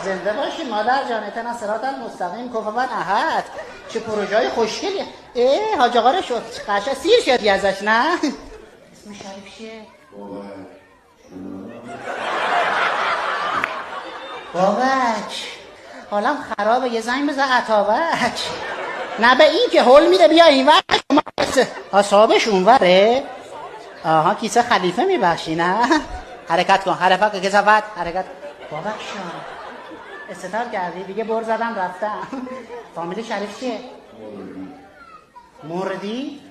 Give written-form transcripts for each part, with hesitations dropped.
زنده باشی مادر جان. اتنا صراط المستقیم کفوا احد. چه پروژه‌های خوشگلیه. حاج آقا رو شد قشنگ سیر شدی ازش نه؟ اسم شریف چیه؟ بابک. حالم خرابه، یه زنگ بزن عطابک. نه به این که هول میده بیا این وقت شما حسابش اونوره. آها کیسه خلیفه میبخشی نه؟ حرکت کن حرکت که زفت حرکت. بابک شان استتار کردی دیگه بر زدم رفتم. فامیل شریف چیه؟ مردی؟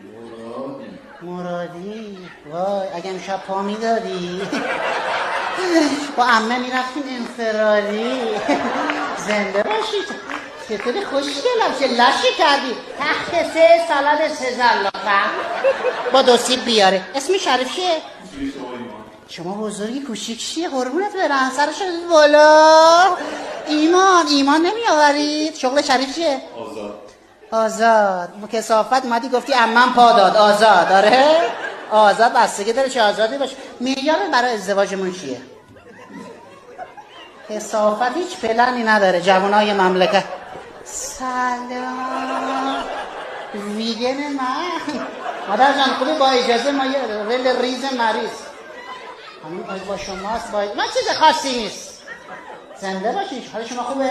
مرادی. وای اگه امشب پا میدادی با عمه میرفتیم انفرادی. زنده باشید. چطوری خوشگلم چه لاشی کردی. تخت 3 سالاد 3 زلاقه با 2 سیب بیاره. اسم شریف چیه؟ شما بزرگی کوچیک چیه قربونت برم سرش بالا. ایمان نمی آورید. شغل شریف چیه؟ آزاد. کثافت اومدی گفتی عمم پا داد. آزاد. آره آزاد بستگی داره چه آزادی باشه. معیار برای ازدواجمون چیه؟ کثافت هیچ پلنی نداره. جوانای مملکت. سلام ویگن من. مادر جان خوبی با اجازه ما یه رل ریز مریض همین با شماست. من چیز خاصی نیست. زنده باشین. حال شما خوبه؟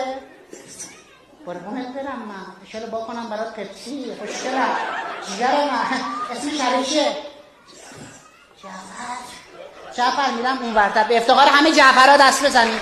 قربونت برم من. اشاره با کنم برات پپسی خوشگلم جگر من. اسم شریف چیه؟ جعفر. میرم اون ورتر به افتقار همه جعفرها دست بزنید.